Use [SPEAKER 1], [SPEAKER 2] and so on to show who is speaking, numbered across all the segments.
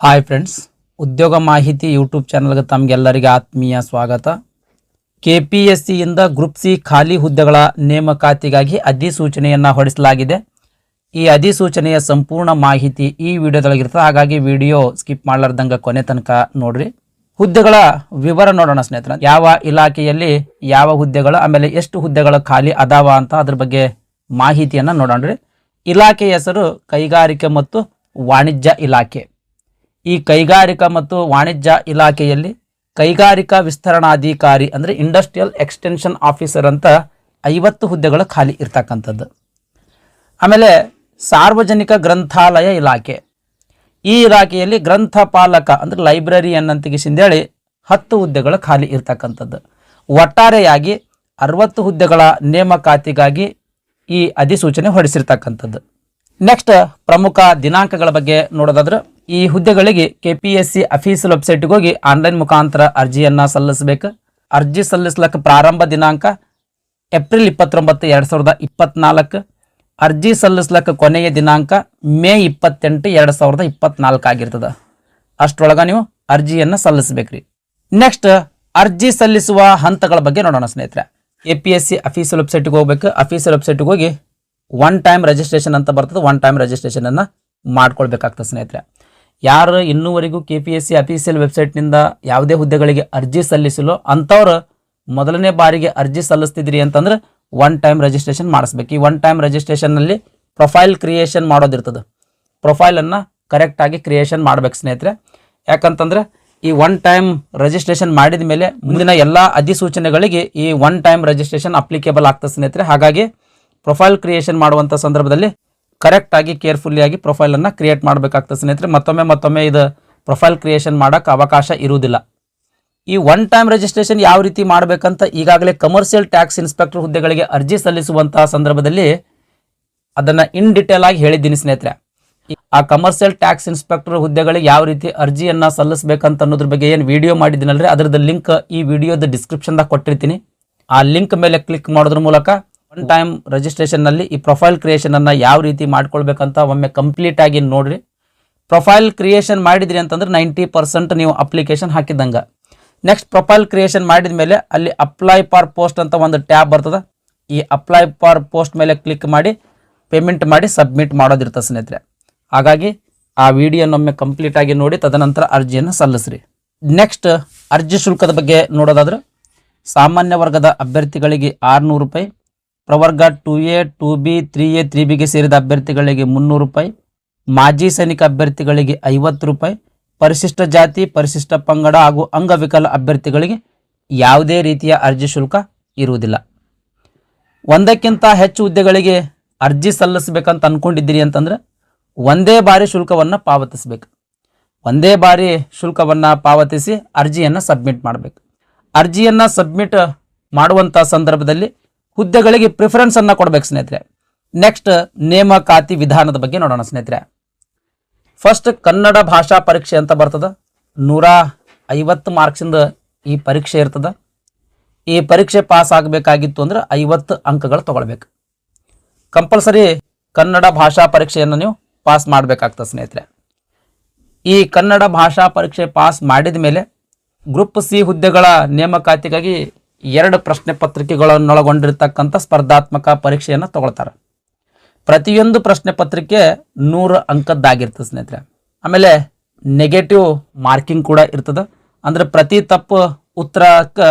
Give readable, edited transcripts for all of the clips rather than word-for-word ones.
[SPEAKER 1] Hi friends, ಉದ್ಯೋಗ ಮಾಹಿತಿ YouTube ಚಾನಲ್ಗೆ ತಮಗೆಲ್ಲರಿಗೆ ಆತ್ಮೀಯ ಸ್ವಾಗತ. KPSCಯಿಂದ ಗ್ರೂಪ್ ಸಿ ಖಾಲಿ ಹುದ್ದೆಗಳ ನೇಮಕಾತಿಗಾಗಿ ಅಧಿಸೂಚನೆಯನ್ನು ಹೊರಡಿಸಲಾಗಿದೆ. ಈ ಅಧಿಸೂಚನೆಯ ಸಂಪೂರ್ಣ ಮಾಹಿತಿ ಈ ವಿಡಿಯೋದೊಳಗಿರ್ತದೆ. ಹಾಗಾಗಿ ವಿಡಿಯೋ ಸ್ಕಿಪ್ ಮಾಡಲಾರ್ದಂಗೆ ಕೊನೆ ತನಕ ನೋಡ್ರಿ. ಹುದ್ದೆಗಳ ವಿವರ ನೋಡೋಣ ಸ್ನೇಹಿತರೆ. ಯಾವ ಇಲಾಖೆಯಲ್ಲಿ ಯಾವ ಹುದ್ದೆಗಳು, ಆಮೇಲೆ ಎಷ್ಟು ಹುದ್ದೆಗಳು ಖಾಲಿ ಅದಾವ ಅಂತ ಅದ್ರ ಬಗ್ಗೆ ಮಾಹಿತಿಯನ್ನು ನೋಡೋಣ್ರಿ. ಇಲಾಖೆಯ ಹೆಸರು ಕೈಗಾರಿಕೆ ಮತ್ತು ವಾಣಿಜ್ಯ ಇಲಾಖೆ. ಈ ಕೈಗಾರಿಕಾ ಮತ್ತು ವಾಣಿಜ್ಯ ಇಲಾಖೆಯಲ್ಲಿ ಕೈಗಾರಿಕಾ ವಿಸ್ತರಣಾಧಿಕಾರಿ ಅಂದರೆ ಇಂಡಸ್ಟ್ರಿಯಲ್ ಎಕ್ಸ್ಟೆನ್ಷನ್ ಆಫೀಸರ್ ಅಂತ 50 ಹುದ್ದೆಗಳು ಖಾಲಿ ಇರ್ತಕ್ಕಂಥದ್ದು. ಆಮೇಲೆ ಸಾರ್ವಜನಿಕ ಗ್ರಂಥಾಲಯ ಇಲಾಖೆ. ಈ ಇಲಾಖೆಯಲ್ಲಿ ಗ್ರಂಥಪಾಲಕ ಅಂದರೆ ಲೈಬ್ರರಿ ಅನ್ನಂತಿಗಿಸಿಂದೇಳಿ 10 ಹುದ್ದೆಗಳು ಖಾಲಿ ಇರ್ತಕ್ಕಂಥದ್ದು. ಒಟ್ಟಾರೆಯಾಗಿ 60 ಹುದ್ದೆಗಳ ನೇಮಕಾತಿಗಾಗಿ ಈ ಅಧಿಸೂಚನೆ ಹೊರಡಿಸಿರ್ತಕ್ಕಂಥದ್ದು. ನೆಕ್ಸ್ಟ್ ಪ್ರಮುಖ ದಿನಾಂಕಗಳ ಬಗ್ಗೆ ನೋಡೋದಾದ್ರೆ, ಈ ಹುದ್ದೆಗಳಿಗೆ KPSC ಅಫೀಷಿಯಲ್ ವೆಬ್ಸೈಟ್ಗೆ ಹೋಗಿ ಆನ್ಲೈನ್ ಮುಖಾಂತರ ಅರ್ಜಿಯನ್ನು ಸಲ್ಲಿಸಬೇಕು. ಅರ್ಜಿ ಸಲ್ಲಿಸಲಿಕ್ಕೆ ಪ್ರಾರಂಭ ದಿನಾಂಕ ಏಪ್ರಿಲ್ 29, 2024. ಅರ್ಜಿ ಸಲ್ಲಿಸಲಿಕ್ಕೆ ಕೊನೆಯ ದಿನಾಂಕ ಮೇ 28, 2024 ಆಗಿರ್ತದೆ. ಅಷ್ಟರೊಳಗೆ ನೀವು ಅರ್ಜಿಯನ್ನು ಸಲ್ಲಿಸಬೇಕ್ರಿ. ನೆಕ್ಸ್ಟ್ ಅರ್ಜಿ ಸಲ್ಲಿಸುವ ಹಂತಗಳ ಬಗ್ಗೆ ನೋಡೋಣ ಸ್ನೇಹಿತರೆ. KPSC ಅಫೀಷಿಯಲ್ ವೆಬ್ಸೈಟ್ಗೆ ಹೋಗ್ಬೇಕು. ಅಫೀಷಿಯಲ್ ವೆಬ್ಸೈಟ್ಗೆ ಹೋಗಿ ಒನ್ ಟೈಮ್ ರಿಜಿಸ್ಟ್ರೇಷನ್ ಅಂತ ಬರ್ತದೆ. ಒನ್ ಟೈಮ್ ರಿಜಿಸ್ಟ್ರೇಷನನ್ನು ಮಾಡ್ಕೊಳ್ಬೇಕಾಗ್ತದೆ ಸ್ನೇಹಿತರೆ. ಯಾರು ಇನ್ನೂವರೆಗೂ KPSC ಅಫೀಷಿಯಲ್ ವೆಬ್ಸೈಟ್ನಿಂದ ಯಾವುದೇ ಹುದ್ದೆಗಳಿಗೆ ಅರ್ಜಿ ಸಲ್ಲಿಸಲು ಅಂಥವ್ರು ಮೊದಲನೇ ಬಾರಿಗೆ ಅರ್ಜಿ ಸಲ್ಲಿಸ್ತಿದ್ರಿ ಅಂತಂದ್ರೆ ಒನ್ ಟೈಮ್ ರಿಜಿಸ್ಟ್ರೇಷನ್ ಮಾಡಿಸ್ಬೇಕು. ಈ ಒನ್ ಟೈಮ್ ರಿಜಿಸ್ಟ್ರೇಷನ್ನಲ್ಲಿ ಪ್ರೊಫೈಲ್ ಕ್ರಿಯೇಷನ್ ಮಾಡೋದಿರ್ತದೆ. ಪ್ರೊಫೈಲನ್ನು ಕರೆಕ್ಟಾಗಿ ಕ್ರಿಯೇಷನ್ ಮಾಡ್ಬೇಕು ಸ್ನೇಹಿತರೆ. ಯಾಕಂತಂದ್ರೆ ಈ ಒನ್ ಟೈಮ್ ರಿಜಿಸ್ಟ್ರೇಷನ್ ಮಾಡಿದ ಮೇಲೆ ಮುಂದಿನ ಎಲ್ಲ ಅಧಿಸೂಚನೆಗಳಿಗೆ ಈ ಒನ್ ಟೈಮ್ ರಿಜಿಸ್ಟ್ರೇಷನ್ ಅಪ್ಲಿಕೇಬಲ್ ಆಗ್ತದೆ ಸ್ನೇಹಿತರೆ. ಹಾಗಾಗಿ ಪ್ರೊಫೈಲ್ ಕ್ರಿಯೇಷನ್ ಮಾಡುವಂಥ ಸಂದರ್ಭದಲ್ಲಿ ಕರೆಕ್ಟಾಗಿ ಕೇರ್ಫುಲ್ಲಿಯಾಗಿ ಪ್ರೊಫೈಲನ್ನು ಕ್ರಿಯೇಟ್ ಮಾಡಬೇಕಾಗ್ತದೆ ಸ್ನೇಹಿತರೆ. ಮತ್ತೊಮ್ಮೆ ಇದು ಪ್ರೊಫೈಲ್ ಕ್ರಿಯೇಷನ್ ಮಾಡೋಕ್ಕೆ ಅವಕಾಶ ಇರುವುದಿಲ್ಲ. ಈ ಒನ್ ಟೈಮ್ ರಿಜಿಸ್ಟ್ರೇಷನ್ ಯಾವ ರೀತಿ ಮಾಡಬೇಕಂತ ಈಗಾಗಲೇ ಕಮರ್ಷಿಯಲ್ ಟ್ಯಾಕ್ಸ್ ಇನ್ಸ್ಪೆಕ್ಟರ್ ಹುದ್ದೆಗಳಿಗೆ ಅರ್ಜಿ ಸಲ್ಲಿಸುವಂತಹ ಸಂದರ್ಭದಲ್ಲಿ ಅದನ್ನು ಇನ್ ಡಿಟೇಲ್ ಆಗಿ ಹೇಳಿದ್ದೀನಿ ಸ್ನೇಹಿತರೆ. ಆ ಕಮರ್ಷಿಯಲ್ ಟ್ಯಾಕ್ಸ್ ಇನ್ಸ್ಪೆಕ್ಟರ್ ಹುದ್ದೆಗಳಿಗೆ ಯಾವ ರೀತಿ ಅರ್ಜಿಯನ್ನು ಸಲ್ಲಿಸಬೇಕಂತ ಅನ್ನೋದ್ರ ಬಗ್ಗೆ ಏನು ವಿಡಿಯೋ ಮಾಡಿದ್ದೀನಲ್ರಿ, ಅದರದ್ದು ಲಿಂಕ್ ಈ ವಿಡಿಯೋದ ಡಿಸ್ಕ್ರಿಪ್ಷನ್ದಾಗ ಕೊಟ್ಟಿರ್ತೀನಿ. ಆ ಲಿಂಕ್ ಮೇಲೆ ಕ್ಲಿಕ್ ಮಾಡೋದ್ರ ಮೂಲಕ ಒನ್ ಟೈಮ್ ರಿಜಿಸ್ಟ್ರೇಷನ್ನಲ್ಲಿ ಈ ಪ್ರೊಫೈಲ್ ಕ್ರಿಯೇಷನನ್ನು ಯಾವ ರೀತಿ ಮಾಡ್ಕೊಳ್ಬೇಕಂತ ಒಮ್ಮೆ ಕಂಪ್ಲೀಟ್ ಆಗಿ ನೋಡ್ರಿ. ಪ್ರೊಫೈಲ್ ಕ್ರಿಯೇಷನ್ ಮಾಡಿದ್ರಿ ಅಂತಂದ್ರೆ 90% ನೀವು ಅಪ್ಲಿಕೇಶನ್ ಹಾಕಿದ್ದಂಗೆ. ನೆಕ್ಸ್ಟ್ ಪ್ರೊಫೈಲ್ ಕ್ರಿಯೇಷನ್ ಮಾಡಿದ ಮೇಲೆ ಅಲ್ಲಿ ಅಪ್ಲೈ ಫಾರ್ ಪೋಸ್ಟ್ ಅಂತ ಒಂದು ಟ್ಯಾಬ್ ಬರ್ತದೆ. ಈ ಅಪ್ಲೈ ಫಾರ್ ಪೋಸ್ಟ್ ಮೇಲೆ ಕ್ಲಿಕ್ ಮಾಡಿ ಪೇಮೆಂಟ್ ಮಾಡಿ ಸಬ್ಮಿಟ್ ಮಾಡೋದಿರ್ತದೆ ಸ್ನೇಹಿತರೆ. ಹಾಗಾಗಿ ಆ ವಿಡಿಯೋನೊಮ್ಮೆ ಕಂಪ್ಲೀಟ್ ಆಗಿ ನೋಡಿ ತದನಂತರ ಅರ್ಜಿಯನ್ನು ಸಲ್ಲಿಸ್ರಿ. ನೆಕ್ಸ್ಟ್ ಅರ್ಜಿ ಶುಲ್ಕದ ಬಗ್ಗೆ ನೋಡೋದಾದ್ರೆ, ಸಾಮಾನ್ಯ ವರ್ಗದ ಅಭ್ಯರ್ಥಿಗಳಿಗೆ 600 ರೂಪಾಯಿ, ಪ್ರವರ್ಗ 2A, 2B, 3A, 3Bಗೆ ಸೇರಿದ ಅಭ್ಯರ್ಥಿಗಳಿಗೆ 300 ರೂಪಾಯಿ, ಮಾಜಿ ಸೈನಿಕ ಅಭ್ಯರ್ಥಿಗಳಿಗೆ 50 ರೂಪಾಯಿ, ಪರಿಶಿಷ್ಟ ಜಾತಿ, ಪರಿಶಿಷ್ಟ ಪಂಗಡ ಹಾಗೂ ಅಂಗವಿಕಲ ಅಭ್ಯರ್ಥಿಗಳಿಗೆ ಯಾವುದೇ ರೀತಿಯ ಅರ್ಜಿ ಶುಲ್ಕ ಇರುವುದಿಲ್ಲ. ಒಂದಕ್ಕಿಂತ ಹೆಚ್ಚು ಹುದ್ದೆಗಳಿಗೆ ಅರ್ಜಿ ಸಲ್ಲಿಸಬೇಕಂತ ಅಂದ್ಕೊಂಡಿದ್ದೀರಿ ಅಂತಂದ್ರೆ ಒಂದೇ ಬಾರಿ ಶುಲ್ಕವನ್ನು ಪಾವತಿಸಬೇಕು. ಒಂದೇ ಬಾರಿ ಶುಲ್ಕವನ್ನು ಪಾವತಿಸಿ ಅರ್ಜಿಯನ್ನು ಸಬ್ಮಿಟ್ ಮಾಡಬೇಕು. ಅರ್ಜಿಯನ್ನು ಸಬ್ಮಿಟ್ ಮಾಡುವಂಥ ಸಂದರ್ಭದಲ್ಲಿ ಹುದ್ದೆಗಳಿಗೆ ಪ್ರಿಫರೆನ್ಸನ್ನು ಕೊಡಬೇಕು ಸ್ನೇಹಿತರೆ. ನೆಕ್ಸ್ಟ್ ನೇಮಕಾತಿ ವಿಧಾನದ ಬಗ್ಗೆ ನೋಡೋಣ ಸ್ನೇಹಿತರೆ. ಫಸ್ಟ್ ಕನ್ನಡ ಭಾಷಾ ಪರೀಕ್ಷೆ ಅಂತ ಬರ್ತದೆ. 150 ಮಾರ್ಕ್ಸಿಂದ ಈ ಪರೀಕ್ಷೆ ಇರ್ತದೆ. ಈ ಪರೀಕ್ಷೆ ಪಾಸ್ ಆಗಬೇಕಾಗಿತ್ತು ಅಂದ್ರೆ 50 ಅಂಕಗಳು ತಗೊಳ್ಬೇಕು. ಕಂಪಲ್ಸರಿ ಕನ್ನಡ ಭಾಷಾ ಪರೀಕ್ಷೆಯನ್ನು ನೀವು ಪಾಸ್ ಮಾಡಬೇಕಾಗ್ತದೆ ಸ್ನೇಹಿತರೆ. ಈ ಕನ್ನಡ ಭಾಷಾ ಪರೀಕ್ಷೆ ಪಾಸ್ ಮಾಡಿದ ಮೇಲೆ ಗ್ರೂಪ್ ಸಿ ಹುದ್ದೆಗಳ ನೇಮಕಾತಿಗಾಗಿ 2 ಪ್ರಶ್ನೆ ಪತ್ರಿಕೆಗಳನ್ನೊಳಗೊಂಡಿರ್ತಕ್ಕಂಥ ಸ್ಪರ್ಧಾತ್ಮಕ ಪರೀಕ್ಷೆಯನ್ನು ತಗೊಳ್ತಾರೆ. ಪ್ರತಿಯೊಂದು ಪ್ರಶ್ನೆ ಪತ್ರಿಕೆ 100 ಅಂಕದ್ದಾಗಿರ್ತದೆ ಸ್ನೇಹಿತರೆ. ಆಮೇಲೆ ನೆಗೆಟಿವ್ ಮಾರ್ಕಿಂಗ್ ಕೂಡ ಇರ್ತದೆ. ಅಂದರೆ ಪ್ರತಿ ತಪ್ಪು ಉತ್ತರಕ್ಕೆ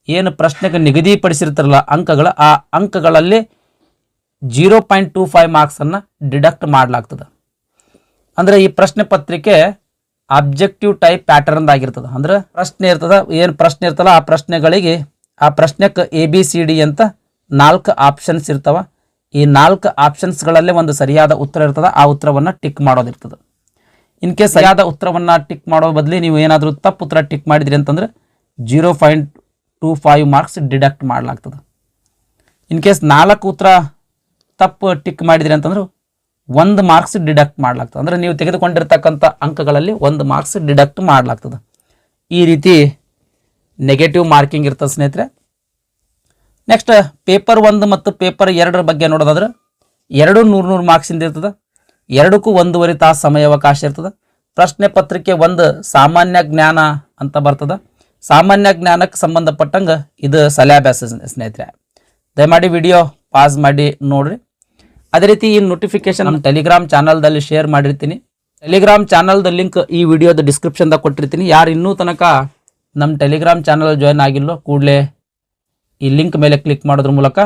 [SPEAKER 1] ಏನು ಪ್ರಶ್ನೆಗೆ ನಿಗದಿಪಡಿಸಿರ್ತಾರಲ್ಲ ಅಂಕಗಳು, ಆ ಅಂಕಗಳಲ್ಲಿ 0.25 ಮಾರ್ಕ್ಸನ್ನು ಡಿಡಕ್ಟ್ ಮಾಡಲಾಗ್ತದೆ. ಅಂದರೆ ಈ ಪ್ರಶ್ನೆ ಪತ್ರಿಕೆ ಆಬ್ಜೆಕ್ಟಿವ್ ಟೈಪ್ ಪ್ಯಾಟರ್ನ್ದಾಗಿರ್ತದೆ. ಅಂದ್ರೆ ಪ್ರಶ್ನೆ ಇರ್ತದೆ, ಏನು ಪ್ರಶ್ನೆ ಇರ್ತಲ್ಲ ಆ ಪ್ರಶ್ನೆಗಳಿಗೆ ಆ ಪ್ರಶ್ನೆಗೆ ABCD ಅಂತ 4 ಆಪ್ಷನ್ಸ್ ಇರ್ತವ. ಈ 4 ಆಪ್ಷನ್ಸ್ಗಳಲ್ಲೇ ಒಂದು ಸರಿಯಾದ ಉತ್ತರ ಇರ್ತದೆ. ಆ ಉತ್ತರವನ್ನು ಟಿಕ್ ಮಾಡೋದಿರ್ತದೆ. ಇನ್ ಕೇಸ್ ಸರಿಯಾದ ಉತ್ತರವನ್ನು ಟಿಕ್ ಮಾಡೋ ಬದಲಿ ನೀವು ಏನಾದರೂ ತಪ್ಪು ಉತ್ತರ ಟಿಕ್ ಮಾಡಿದ್ರಿ ಅಂತಂದ್ರೆ 0.25 ಮಾರ್ಕ್ಸ್ ಡಿಡಕ್ಟ್ ಮಾಡಲಾಗ್ತದೆ. ಇನ್ ಕೇಸ್ 4 ಉತ್ತರ ತಪ್ಪು ಟಿಕ್ ಮಾಡಿದ್ರಿ ಅಂತಂದ್ರೆ 1 ಮಾರ್ಕ್ಸ್ ಡಿಡಕ್ಟ್ ಮಾಡಲಾಗ್ತದೆ. ಅಂದರೆ ನೀವು ತೆಗೆದುಕೊಂಡಿರ್ತಕ್ಕಂಥ ಅಂಕಗಳಲ್ಲಿ 1 ಮಾರ್ಕ್ಸ್ ಡಿಡಕ್ಟ್ ಮಾಡಲಾಗ್ತದೆ. ಈ ರೀತಿ ನೆಗೆಟಿವ್ ಮಾರ್ಕಿಂಗ್ ಇರ್ತದೆ ಸ್ನೇಹಿತರೆ. ನೆಕ್ಸ್ಟ್ ಪೇಪರ್ 1 ಮತ್ತು ಪೇಪರ್ 2 ಬಗ್ಗೆ ನೋಡೋದಾದ್ರೆ 2 100 ಮಾರ್ಕ್ಸಿಂದ ಇರ್ತದೆ. 2ಕ್ಕೂ 1.5 ತಾಸು ಸಮಯಾವಕಾಶ ಇರ್ತದೆ. ಪ್ರಶ್ನೆ ಪತ್ರಿಕೆ 1 ಸಾಮಾನ್ಯ ಜ್ಞಾನ ಅಂತ ಬರ್ತದ. ಸಾಮಾನ್ಯ ಜ್ಞಾನಕ್ಕೆ ಸಂಬಂಧಪಟ್ಟಂಗೆ ಇದು ಸಲ್ಯಾಬ್ಯಾಸ್ ಸ್ನೇಹಿತರೆ. ದಯಮಾಡಿ ವಿಡಿಯೋ ಪಾಸ್ ಮಾಡಿ ನೋಡ್ರಿ. ಅದೇ ರೀತಿ ಈ ನೋಟಿಫಿಕೇಶನ್ ನಮ್ಮ ಟೆಲಿಗ್ರಾಮ್ ಚಾನಲ್ದಲ್ಲಿ ಶೇರ್ ಮಾಡಿರ್ತೀನಿ. ಟೆಲಿಗ್ರಾಮ್ ಚಾನಲ್ದ ಲಿಂಕ್ ಈ ವಿಡಿಯೋದ ಡಿಸ್ಕ್ರಿಪ್ಷನ್ದಾಗ ಕೊಟ್ಟಿರ್ತೀನಿ. ಯಾರು ಇನ್ನೂ ತನಕ ನಮ್ಮ ಟೆಲಿಗ್ರಾಮ್ ಚಾನಲ್ ಜಾಯ್ನ್ ಆಗಿಲ್ಲೋ ಕೂಡಲೇ ಈ ಲಿಂಕ್ ಮೇಲೆ ಕ್ಲಿಕ್ ಮಾಡೋದ್ರ ಮೂಲಕ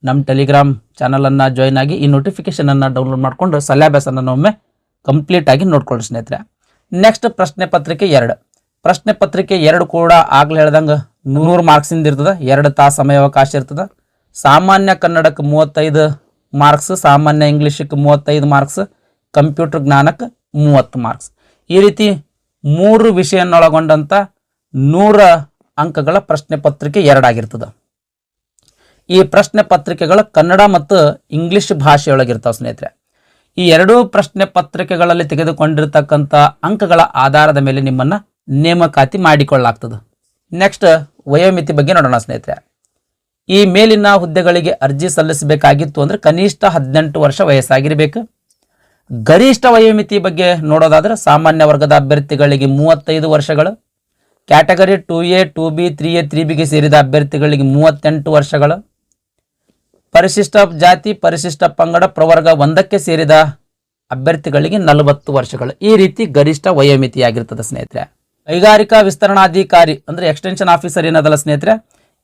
[SPEAKER 1] ನಮ್ಮ ಟೆಲಿಗ್ರಾಮ್ ಚಾನಲನ್ನು ಜಾಯ್ನ್ ಆಗಿ ಈ ನೋಟಿಫಿಕೇಶನನ್ನು ಡೌನ್ಲೋಡ್ ಮಾಡಿಕೊಂಡು ಸಲ್ಯಾಬ್ಯಾಸನ್ನು ಒಮ್ಮೆ ಕಂಪ್ಲೀಟ್ ಆಗಿ ನೋಡ್ಕೊಳ್ಳಿ ಸ್ನೇಹಿತರೆ. ನೆಕ್ಸ್ಟ್ ಪ್ರಶ್ನೆ ಪತ್ರಿಕೆ 2. ಪ್ರಶ್ನೆ ಪತ್ರಿಕೆ 2 ಕೂಡ ಆಗ್ಲೇ ಹೇಳ್ದಂಗೆ 100 ಮಾರ್ಕ್ಸಿಂದ ಇರ್ತದೆ. 2 ತಾಸು ಸಮಯಾವಕಾಶ ಇರ್ತದೆ. ಸಾಮಾನ್ಯ ಕನ್ನಡಕ್ಕೆ 35 ಮಾರ್ಕ್ಸ್, ಸಾಮಾನ್ಯ ಇಂಗ್ಲೀಷಕ್ಕೆ 35 ಮಾರ್ಕ್ಸ್, ಕಂಪ್ಯೂಟರ್ ಜ್ಞಾನಕ್ಕೆ 30 ಮಾರ್ಕ್ಸ್. ಈ ರೀತಿ 3 ವಿಷಯನ್ನೊಳಗೊಂಡಂಥ 100 ಅಂಕಗಳ ಪ್ರಶ್ನೆ ಪತ್ರಿಕೆ 2 ಆಗಿರ್ತದೆ. ಈ ಪ್ರಶ್ನೆ ಪತ್ರಿಕೆಗಳು ಕನ್ನಡ ಮತ್ತು ಇಂಗ್ಲಿಷ್ ಭಾಷೆಯೊಳಗಿರ್ತಾವೆ ಸ್ನೇಹಿತರೆ. ಈ 2 ಪ್ರಶ್ನೆ ಪತ್ರಿಕೆಗಳಲ್ಲಿ ತೆಗೆದುಕೊಂಡಿರ್ತಕ್ಕಂಥ ಅಂಕಗಳ ಆಧಾರದ ಮೇಲೆ ನಿಮ್ಮನ್ನು ನೇಮಕಾತಿ ಮಾಡಿಕೊಳ್ಳಲಾಗ್ತದೆ. ನೆಕ್ಸ್ಟ್ ವಯೋಮಿತಿ ಬಗ್ಗೆ ನೋಡೋಣ ಸ್ನೇಹಿತರೆ. ಈ ಮೇಲಿನ ಹುದ್ದೆಗಳಿಗೆ ಅರ್ಜಿ ಸಲ್ಲಿಸಬೇಕಾಗಿತ್ತು ಅಂದರೆ ಕನಿಷ್ಠ 18 ವರ್ಷ ವಯಸ್ಸಾಗಿರಬೇಕು. ಗರಿಷ್ಠ ವಯೋಮಿತಿ ಬಗ್ಗೆ ನೋಡೋದಾದ್ರೆ ಸಾಮಾನ್ಯ ವರ್ಗದ ಅಭ್ಯರ್ಥಿಗಳಿಗೆ 35 ವರ್ಷಗಳು, ಕ್ಯಾಟಗರಿ 2A 2B 3A 3Bಗೆ ಸೇರಿದ ಅಭ್ಯರ್ಥಿಗಳಿಗೆ 38 ವರ್ಷಗಳು, ಪರಿಶಿಷ್ಟ ಜಾತಿ ಪರಿಶಿಷ್ಟ ಪಂಗಡ ಪ್ರವರ್ಗ 1ಕ್ಕೆ ಸೇರಿದ ಅಭ್ಯರ್ಥಿಗಳಿಗೆ 40 ವರ್ಷಗಳು. ಈ ರೀತಿ ಗರಿಷ್ಠ ವಯೋಮಿತಿಯಾಗಿರ್ತದೆ ಸ್ನೇಹಿತರೆ. ಕೈಗಾರಿಕಾ ವಿಸ್ತರಣಾಧಿಕಾರಿ ಅಂದರೆ ಎಕ್ಸ್ಟೆನ್ಷನ್ ಆಫೀಸರ್ ಏನದಲ್ಲ ಸ್ನೇಹಿತರೆ,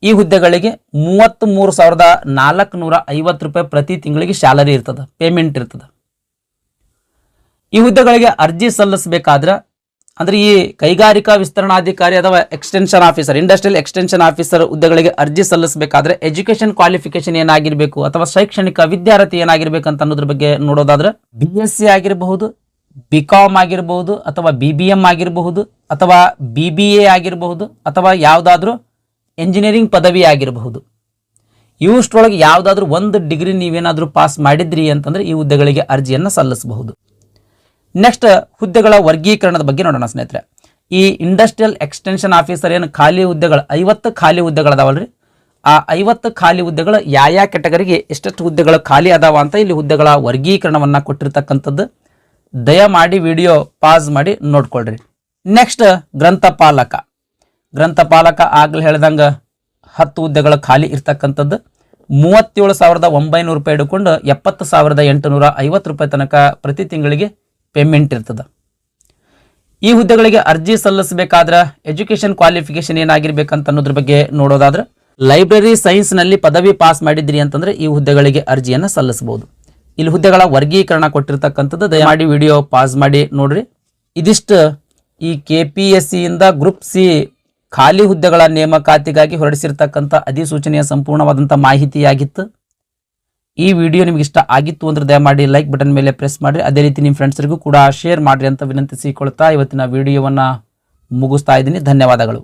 [SPEAKER 1] ಈ ಹುದ್ದೆಗಳಿಗೆ 33,450 ರೂಪಾಯಿ ಪ್ರತಿ ತಿಂಗಳಿಗೆ ಸ್ಯಾಲರಿ ಇರ್ತದೆ, ಪೇಮೆಂಟ್ ಇರ್ತದೆ. ಈ ಹುದ್ದೆಗಳಿಗೆ ಅರ್ಜಿ ಸಲ್ಲಿಸಬೇಕಾದ್ರೆ ಅಂದರೆ ಈ ಕೈಗಾರಿಕಾ ವಿಸ್ತರಣಾಧಿಕಾರಿ ಅಥವಾ extension officer, industrial extension officer ಹುದ್ದೆಗಳಿಗೆ ಅರ್ಜಿ ಸಲ್ಲಿಸಬೇಕಾದ್ರೆ ಎಜುಕೇಷನ್ ಕ್ವಾಲಿಫಿಕೇಶನ್ ಏನಾಗಿರಬೇಕು ಅಥವಾ ಶೈಕ್ಷಣಿಕ ವಿದ್ಯಾರ್ಥಿ ಏನಾಗಿರ್ಬೇಕಂತ ಅನ್ನೋದ್ರ ಬಗ್ಗೆ ನೋಡೋದಾದ್ರೆ BSc ಆಗಿರಬಹುದು, BCom ಆಗಿರಬಹುದು, ಅಥವಾ BBM ಆಗಿರಬಹುದು, ಅಥವಾ BBA ಆಗಿರಬಹುದು, ಅಥವಾ ಯಾವುದಾದ್ರೂ ಎಂಜಿನಿಯರಿಂಗ್ ಪದವಿ ಆಗಿರಬಹುದು. ಇವುಷ್ಟರೊಳಗೆ ಯಾವುದಾದ್ರೂ ಒಂದು ಡಿಗ್ರಿ ನೀವೇನಾದರೂ ಪಾಸ್ ಮಾಡಿದ್ರಿ ಅಂತಂದ್ರೆ ಈ ಹುದ್ದೆಗಳಿಗೆ ಅರ್ಜಿಯನ್ನು ಸಲ್ಲಿಸಬಹುದು. ನೆಕ್ಸ್ಟ್ ಹುದ್ದೆಗಳ ವರ್ಗೀಕರಣದ ಬಗ್ಗೆ ನೋಡೋಣ ಸ್ನೇಹಿತರೆ. ಈ ಇಂಡಸ್ಟ್ರಿಯಲ್ ಎಕ್ಸ್ಟೆನ್ಷನ್ ಆಫೀಸರ್ ಏನು ಖಾಲಿ ಹುದ್ದೆಗಳು 50 ಖಾಲಿ ಹುದ್ದೆಗಳದಾವಲ್ರಿ, ಆ 50 ಖಾಲಿ ಹುದ್ದೆಗಳು ಯಾವ ಕೆಟಗರಿಗೆ ಎಷ್ಟೆಷ್ಟು ಹುದ್ದೆಗಳು ಖಾಲಿ ಅದಾವ ಅಂತ ಇಲ್ಲಿ ಹುದ್ದೆಗಳ ವರ್ಗೀಕರಣವನ್ನು ಕೊಟ್ಟಿರ್ತಕ್ಕಂಥದ್ದು. ದಯಮಾಡಿ ವಿಡಿಯೋ ಪಾಸ್ ಮಾಡಿ ನೋಡ್ಕೊಳ್ರಿ. ನೆಕ್ಸ್ಟ್ ಗ್ರಂಥಪಾಲಕ. ಗ್ರಂಥಪಾಲಕ ಆಗ್ಲೇ ಹೇಳ್ದಂಗೆ 10 ಹುದ್ದೆಗಳು ಖಾಲಿ ಇರ್ತಕ್ಕಂಥದ್ದು. 37,900 ರೂಪಾಯಿ ಹಿಡ್ಕೊಂಡು 70,850 ರೂಪಾಯಿ ತನಕ ಪ್ರತಿ ತಿಂಗಳಿಗೆ ಪೇಮೆಂಟ್ ಇರ್ತದೆ. ಈ ಹುದ್ದೆಗಳಿಗೆ ಅರ್ಜಿ ಸಲ್ಲಿಸಬೇಕಾದ್ರೆ ಎಜುಕೇಷನ್ ಕ್ವಾಲಿಫಿಕೇಶನ್ ಏನಾಗಿರ್ಬೇಕಂತ ಅನ್ನೋದ್ರ ಬಗ್ಗೆ ನೋಡೋದಾದ್ರೆ ಲೈಬ್ರರಿ ಸೈನ್ಸ್ನಲ್ಲಿ ಪದವಿ ಪಾಸ್ ಮಾಡಿದ್ರಿ ಅಂತಂದ್ರೆ ಈ ಹುದ್ದೆಗಳಿಗೆ ಅರ್ಜಿಯನ್ನು ಸಲ್ಲಿಸಬಹುದು. ಇಲ್ಲಿ ಹುದ್ದೆಗಳ ವರ್ಗೀಕರಣ ಕೊಟ್ಟಿರ್ತಕ್ಕಂಥದ್ದು. ದಯಮಾಡಿ ವಿಡಿಯೋ ಪಾಸ್ ಮಾಡಿ ನೋಡ್ರಿ. ಇದಿಷ್ಟು ಈ KPSC ಇಂದ ಗ್ರೂಪ್ C ಖಾಲಿ ಹುದ್ದೆಗಳ ನೇಮಕಾತಿಗಾಗಿ ಹೊರಡಿಸಿರ್ತಕ್ಕಂಥ ಅಧಿಸೂಚನೆಯ ಸಂಪೂರ್ಣವಾದಂಥ ಮಾಹಿತಿಯಾಗಿತ್ತು. ಈ ವಿಡಿಯೋ ನಿಮ್ಗೆ ಇಷ್ಟ ಆಗಿತ್ತು ಅಂದ್ರೆ ದಯಮಾಡಿ ಲೈಕ್ ಬಟನ್ ಮೇಲೆ ಪ್ರೆಸ್ ಮಾಡಿರಿ. ಅದೇ ರೀತಿ ನಿಮ್ಮ ಫ್ರೆಂಡ್ಸ್ರಿಗೂ ಕೂಡ ಶೇರ್ ಮಾಡಿರಿ ಅಂತ ವಿನಂತಿಸಿಕೊಳ್ತಾ ಇವತ್ತಿನ ವಿಡಿಯೋವನ್ನು ಮುಗಿಸ್ತಾ ಇದ್ದೀನಿ. ಧನ್ಯವಾದಗಳು.